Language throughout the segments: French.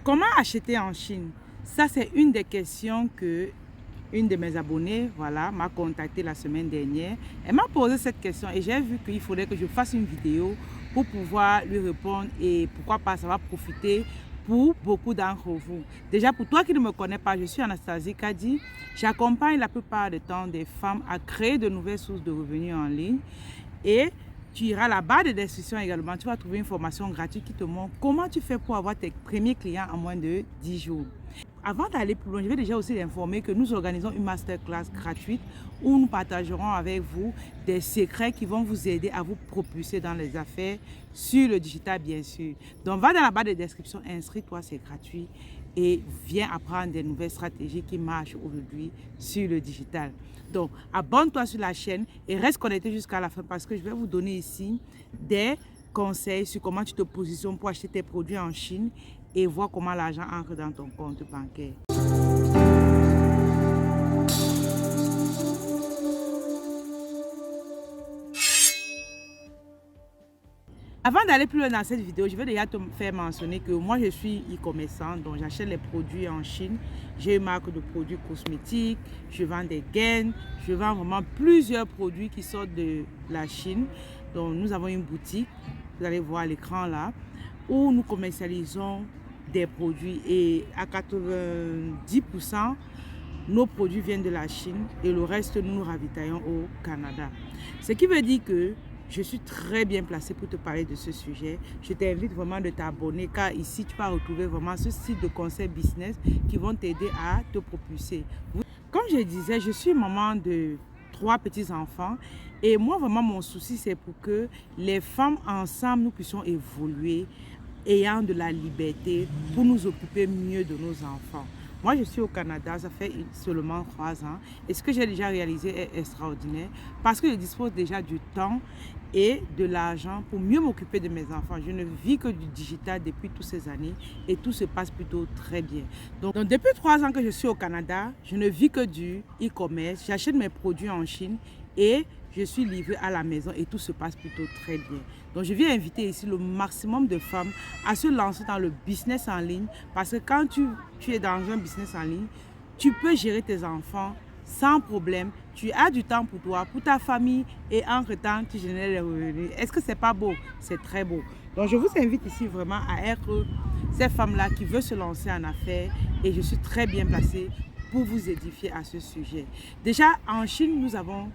Comment acheter en Chine? Ça, c'est une des questions que une de mes abonnées m'a contacté la semaine dernière. Elle m'a posé cette question et j'ai vu qu'il faudrait que je fasse une vidéo pour pouvoir lui répondre et pourquoi pas, ça va profiter pour beaucoup d'entre vous. Déjà, pour toi qui ne me connais pas, je suis Anastasie Kadi. J'accompagne la plupart du temps des femmes à créer de nouvelles sources de revenus en ligne et tu iras à la barre de description également, tu vas trouver une formation gratuite qui te montre comment tu fais pour avoir tes premiers clients en moins de 10 jours. Avant d'aller plus loin, je vais déjà aussi t'informer que nous organisons une masterclass gratuite où nous partagerons avec vous des secrets qui vont vous aider à vous propulser dans les affaires sur le digital, bien sûr. Donc, va dans la barre de description, inscris-toi, c'est gratuit et viens apprendre des nouvelles stratégies qui marchent aujourd'hui sur le digital. Donc, abonne-toi sur la chaîne et reste connecté jusqu'à la fin parce que je vais vous donner ici des conseils sur comment tu te positionnes pour acheter tes produits en Chine et voir comment l'argent entre dans ton compte bancaire. Avant d'aller plus loin dans cette vidéo, je vais déjà te faire mentionner que moi je suis e-commerçant, donc j'achète les produits en Chine. J'ai une marque de produits cosmétiques, je vends des gaines, je vends vraiment plusieurs produits qui sortent de la Chine. Donc nous avons une boutique, vous allez voir l'écran là, où nous commercialisons des produits et à 90%, nos produits viennent de la Chine et le reste, nous nous ravitaillons au Canada. Ce qui veut dire que je suis très bien placée pour te parler de ce sujet. Je t'invite vraiment de t'abonner car ici, tu vas retrouver vraiment ce style de conseils business qui vont t'aider à te propulser. Comme je disais, je suis maman de 3 petits-enfants et moi, vraiment, mon souci, c'est pour que les femmes ensemble, nous puissions évoluer ayant de la liberté pour nous occuper mieux de nos enfants. Moi, je suis au Canada, ça fait seulement 3 ans. Et ce que j'ai déjà réalisé est extraordinaire parce que je dispose déjà du temps et de l'argent pour mieux m'occuper de mes enfants. Je ne vis que du digital depuis toutes ces années et tout se passe plutôt très bien. Donc depuis 3 ans que je suis au Canada, je ne vis que du e-commerce. J'achète mes produits en Chine et je suis livrée à la maison et tout se passe plutôt très bien. Donc je viens inviter ici le maximum de femmes à se lancer dans le business en ligne parce que quand tu es dans un business en ligne, tu peux gérer tes enfants sans problème. Tu as du temps pour toi, pour ta famille et entre-temps, tu génères les revenus. Est-ce que c'est pas beau? C'est très beau. Donc je vous invite ici vraiment à être ces femmes-là qui veulent se lancer en affaires et je suis très bien placée pour vous édifier à ce sujet. Déjà, en Chine, nous avons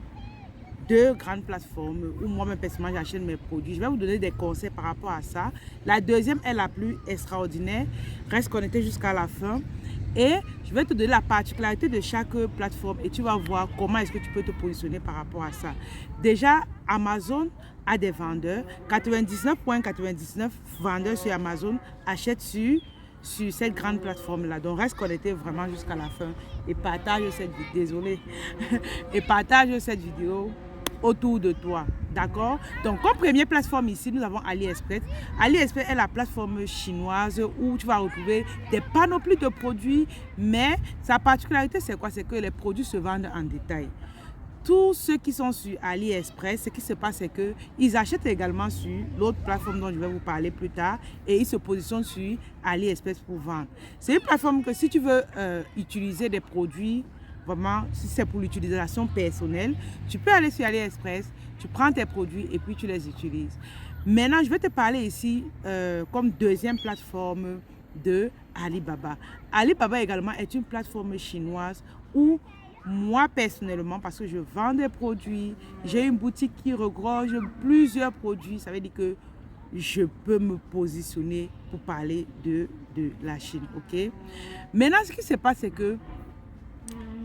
2 grandes plateformes où moi-même personnellement j'achète mes produits. Je vais vous donner des conseils par rapport à ça. La deuxième est la plus extraordinaire. Reste connecté jusqu'à la fin. Et je vais te donner la particularité de chaque plateforme et tu vas voir comment est-ce que tu peux te positionner par rapport à ça. Déjà, Amazon a des vendeurs. 99,99 vendeurs sur Amazon achètent sur cette grande plateforme-là. Donc, reste connecté vraiment jusqu'à la fin et partage cette vidéo. Désolé. Et partage cette vidéo autour de toi, d'accord? Donc, comme première plateforme ici, nous avons AliExpress. AliExpress est la plateforme chinoise où tu vas retrouver des panoplies de produits, mais sa particularité, c'est quoi? C'est que les produits se vendent en détail. Tous ceux qui sont sur AliExpress, ce qui se passe, c'est qu'ils achètent également sur l'autre plateforme dont je vais vous parler plus tard et ils se positionnent sur AliExpress pour vendre. C'est une plateforme que si tu veux utiliser des produits, vraiment, si c'est pour l'utilisation personnelle, tu peux aller sur AliExpress, tu prends tes produits et puis tu les utilises. Maintenant, je vais te parler ici comme deuxième plateforme de Alibaba. Alibaba également est une plateforme chinoise où moi personnellement, parce que je vends des produits, j'ai une boutique qui regorge plusieurs produits, ça veut dire que je peux me positionner pour parler de la Chine, ok? Maintenant, ce qui se passe, c'est que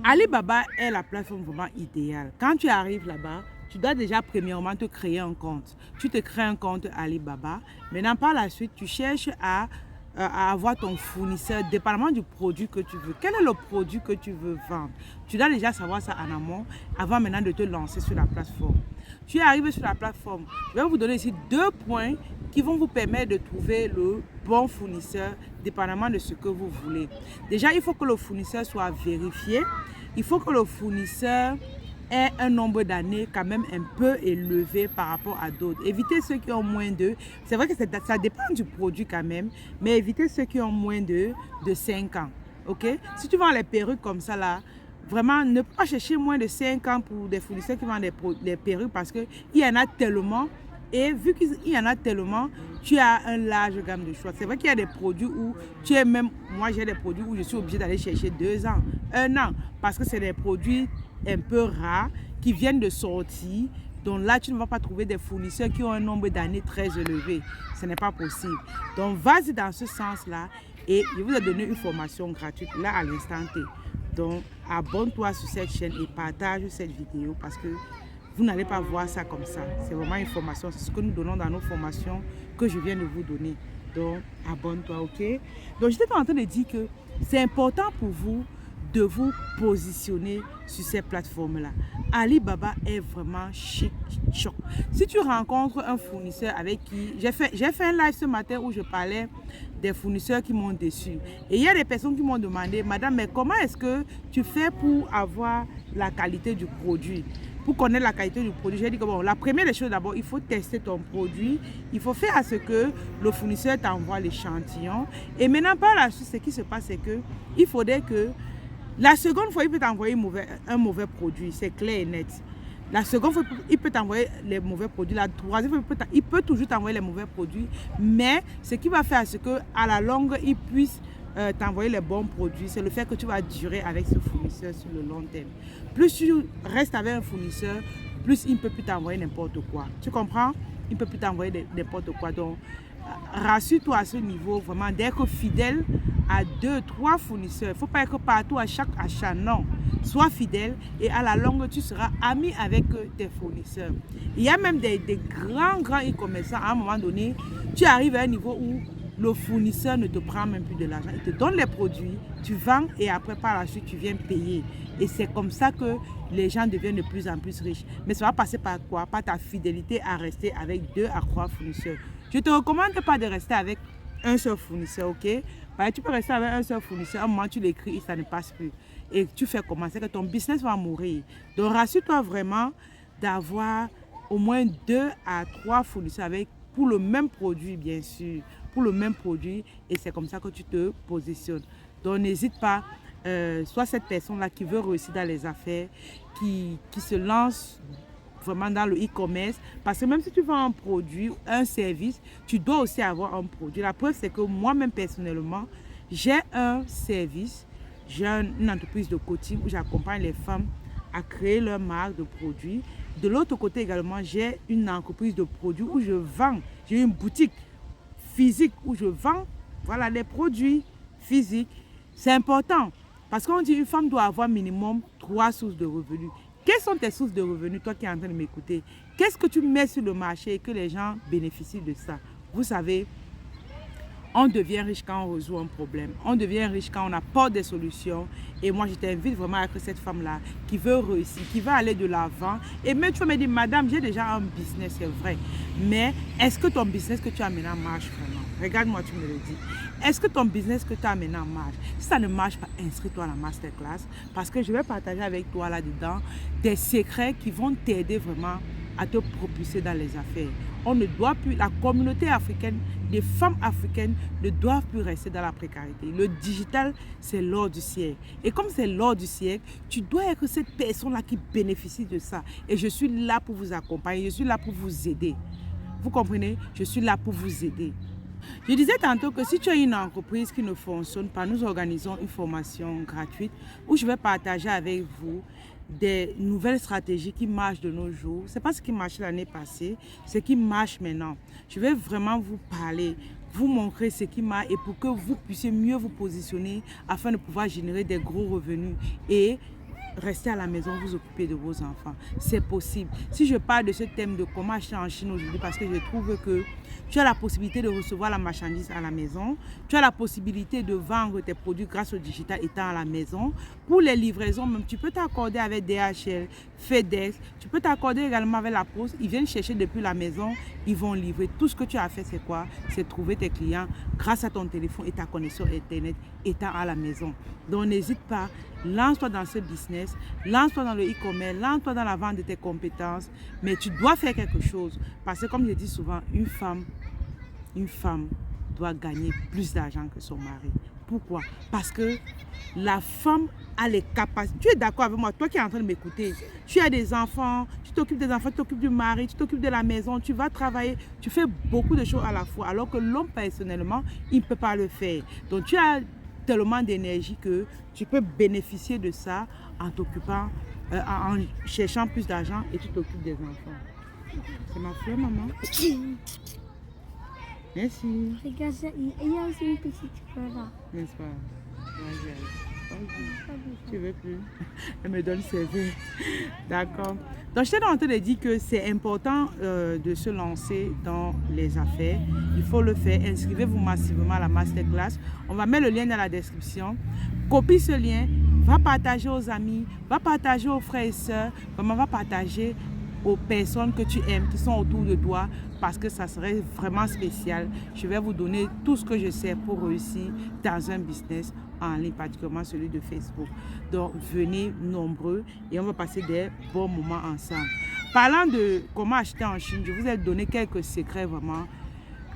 Alibaba est la plateforme vraiment idéale. Quand tu arrives là-bas, tu dois déjà premièrement te créer un compte. Tu te crées un compte Alibaba. Maintenant, par la suite, tu cherches à avoir ton fournisseur, dépendamment du produit que tu veux. Quel est le produit que tu veux vendre? Tu dois déjà savoir ça en amont avant maintenant de te lancer sur la plateforme. Tu es arrivé sur la plateforme. Je vais vous donner ici 2 points qui vont vous permettre de trouver le bon fournisseur dépendamment de ce que vous voulez. Déjà, il faut que le fournisseur soit vérifié. Il faut que le fournisseur ait un nombre d'années quand même un peu élevé par rapport à d'autres. Évitez ceux qui ont moins de... C'est vrai que ça dépend du produit quand même, mais évitez ceux qui ont moins de 5 ans. Ok? Si tu vends les perruques comme ça là, vraiment ne pas chercher moins de 5 ans pour des fournisseurs qui vendent les perruques parce qu'il y en a tellement. Et vu qu'il y en a tellement, tu as un large gamme de choix. C'est vrai qu'il y a des produits où tu es même... Moi, j'ai des produits où je suis obligée d'aller chercher 2 ans, 1 an. Parce que c'est des produits un peu rares qui viennent de sortir. Donc là, tu ne vas pas trouver des fournisseurs qui ont un nombre d'années très élevé. Ce n'est pas possible. Donc, vas-y dans ce sens-là. Et je vous ai donné une formation gratuite là à l'instant T. Donc, abonne-toi sur cette chaîne et partage cette vidéo parce que vous n'allez pas voir ça comme ça. C'est vraiment une formation. C'est ce que nous donnons dans nos formations que je viens de vous donner. Donc, abonne-toi, ok? Donc, j'étais en train de dire que c'est important pour vous de vous positionner sur ces plateformes-là. Alibaba est vraiment chic, choc. Si tu rencontres un fournisseur avec qui... J'ai fait un live ce matin où je parlais des fournisseurs qui m'ont déçu. Et il y a des personnes qui m'ont demandé, madame, mais comment est-ce que tu fais pour avoir la qualité du produit? Pour connaître la qualité du produit, j'ai dit que bon, la première des choses d'abord, il faut tester ton produit. Il faut faire à ce que le fournisseur t'envoie l'échantillon. Et maintenant, par la suite, ce qui se passe, c'est que il faudrait que la seconde fois, il peut t'envoyer un mauvais produit. C'est clair et net. La seconde fois, il peut t'envoyer les mauvais produits. La troisième fois, il peut toujours t'envoyer les mauvais produits. Mais ce qui va faire, c'est qu'à la longue, il puisse t'envoyer les bons produits. C'est le fait que tu vas durer avec ce fournisseur sur le long terme. Plus tu restes avec un fournisseur, plus il ne peut plus t'envoyer n'importe quoi. Tu comprends? Il ne peut plus t'envoyer n'importe quoi. Donc, rassure-toi à ce niveau, vraiment, d'être fidèle à 2, 3 fournisseurs. Il ne faut pas être partout à chaque achat, non. Sois fidèle et à la longue, tu seras ami avec tes fournisseurs. Il y a même des grands e-commerçants. À un moment donné, tu arrives à un niveau où le fournisseur ne te prend même plus de l'argent. Il te donne les produits, tu vends et après, par la suite, tu viens payer. Et c'est comme ça que les gens deviennent de plus en plus riches. Mais ça va passer par quoi? Par ta fidélité à rester avec 2 à 3 fournisseurs. Je ne te recommande pas de rester avec un seul fournisseur, ok? Tu peux rester avec un seul fournisseur, à un moment tu l'écris et ça ne passe plus. Et tu fais comment? C'est que ton business va mourir. Donc rassure-toi vraiment d'avoir au moins 2 à 3 fournisseurs pour le même produit, bien sûr. Pour le même produit et c'est comme ça que tu te positionnes. Donc n'hésite pas, sois cette personne-là qui veut réussir dans les affaires, qui se lance vraiment dans le e-commerce, parce que même si tu vends un produit, un service, tu dois aussi avoir un produit. La preuve, c'est que moi-même personnellement, j'ai un service, j'ai une entreprise de coaching où j'accompagne les femmes à créer leur marque de produits. De l'autre côté également, j'ai une entreprise de produits où je vends, j'ai une boutique physique où je vends, voilà, les produits physiques. C'est important parce qu'on dit une femme doit avoir minimum 3 sources de revenus. Quelles sont tes sources de revenus, toi qui es en train de m'écouter? Qu'est-ce que tu mets sur le marché et que les gens bénéficient de ça? Vous savez, on devient riche quand on résout un problème. On devient riche quand on apporte des solutions. Et moi, je t'invite vraiment à être cette femme-là qui veut réussir, qui veut aller de l'avant. Et même tu vas me dire, madame, j'ai déjà un business, c'est vrai. Mais est-ce que ton business que tu as maintenant marche vraiment? Regarde-moi, tu me le dis. Est-ce que ton business que tu as maintenant marche? Si ça ne marche pas, inscris-toi à la masterclass. Parce que je vais partager avec toi là-dedans des secrets qui vont t'aider vraiment à te propulser dans les affaires. On ne doit plus, la communauté africaine, les femmes africaines ne doivent plus rester dans la précarité. Le digital, c'est l'or du siècle. Et comme c'est l'or du siècle, tu dois être cette personne-là qui bénéficie de ça. Et je suis là pour vous accompagner, je suis là pour vous aider. Vous comprenez? Je suis là pour vous aider. Je disais tantôt que si tu as une entreprise qui ne fonctionne pas, nous organisons une formation gratuite où je vais partager avec vous des nouvelles stratégies qui marchent de nos jours. Ce n'est pas ce qui marchait l'année passée, ce qui marche maintenant. Je vais vraiment vous parler, vous montrer ce qui marche et pour que vous puissiez mieux vous positionner afin de pouvoir générer des gros revenus et rester à la maison, vous occuper de vos enfants. C'est possible. Si je parle de ce thème de comment acheter en Chine aujourd'hui, parce que je trouve que Tu as la possibilité de recevoir la marchandise à la maison. Tu as la possibilité de vendre tes produits grâce au digital étant à la maison. Pour les livraisons, même, tu peux t'accorder avec DHL, FedEx. Tu peux t'accorder également avec la poste. Ils viennent chercher depuis la maison. Ils vont livrer. Tout ce que tu as fait, c'est quoi? C'est trouver tes clients grâce à ton téléphone et ta connexion Internet étant à la maison. Donc, n'hésite pas. Lance-toi dans ce business. Lance-toi dans le e-commerce. Lance-toi dans la vente de tes compétences. Mais tu dois faire quelque chose. Parce que, comme je dis souvent, une femme doit gagner plus d'argent que son mari. Pourquoi? Parce que la femme a les capacités. Tu es d'accord avec moi? Toi qui es en train de m'écouter, tu as des enfants, tu t'occupes des enfants, tu t'occupes du mari, tu t'occupes de la maison, tu vas travailler, tu fais beaucoup de choses à la fois. Alors que l'homme, personnellement, il ne peut pas le faire. Donc, tu as tellement d'énergie que tu peux bénéficier de ça en t'occupant, en cherchant plus d'argent et tu t'occupes des enfants. C'est ma fleur, maman. Merci. Regarde, il y a aussi une petite fleur là. N'est-ce pas? Tu veux plus? Elle me donne ses vœux. D'accord. Donc, je t'ai en train de dire que c'est important de se lancer dans les affaires. Il faut le faire. Inscrivez-vous massivement à la masterclass. On va mettre le lien dans la description. Copie ce lien. Va partager aux amis. Va partager aux frères et sœurs. Vraiment, va partager aux personnes que tu aimes, qui sont autour de toi, parce que ça serait vraiment spécial. Je vais vous donner tout ce que je sais pour réussir dans un business en ligne, particulièrement celui de Facebook. Donc, venez nombreux et on va passer des bons moments ensemble. Parlant de comment acheter en Chine, je vous ai donné quelques secrets vraiment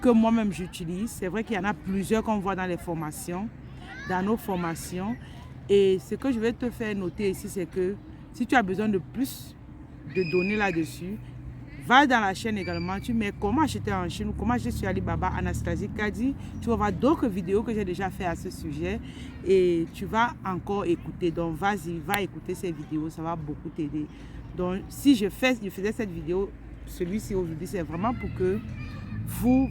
que moi-même j'utilise. C'est vrai qu'il y en a plusieurs qu'on voit dans les formations, dans nos formations. Et ce que je vais te faire noter ici, c'est que si tu as besoin de plus de données là-dessus, va dans la chaîne également, tu mets comment acheter en Chine ou comment acheter sur Alibaba, Anastasie Kadi. Tu vas voir d'autres vidéos que j'ai déjà fait à ce sujet et tu vas encore écouter. Donc vas-y, va écouter ces vidéos, ça va beaucoup t'aider. Donc si je faisais cette vidéo, celui-ci aujourd'hui, c'est vraiment pour que vous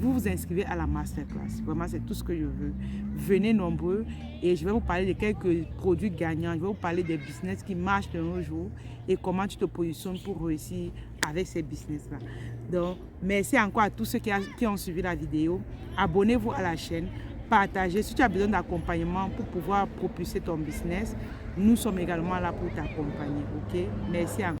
vous inscrivez à la masterclass. Vraiment, c'est tout ce que je veux. Venez nombreux et je vais vous parler de quelques produits gagnants. Je vais vous parler des business qui marchent de nos jours et comment tu te positionnes pour réussir avec ces business-là. Donc, merci encore à tous ceux qui ont suivi la vidéo. Abonnez-vous à la chaîne, partagez. Si tu as besoin d'accompagnement pour pouvoir propulser ton business, nous sommes également là pour t'accompagner. Ok? Merci encore.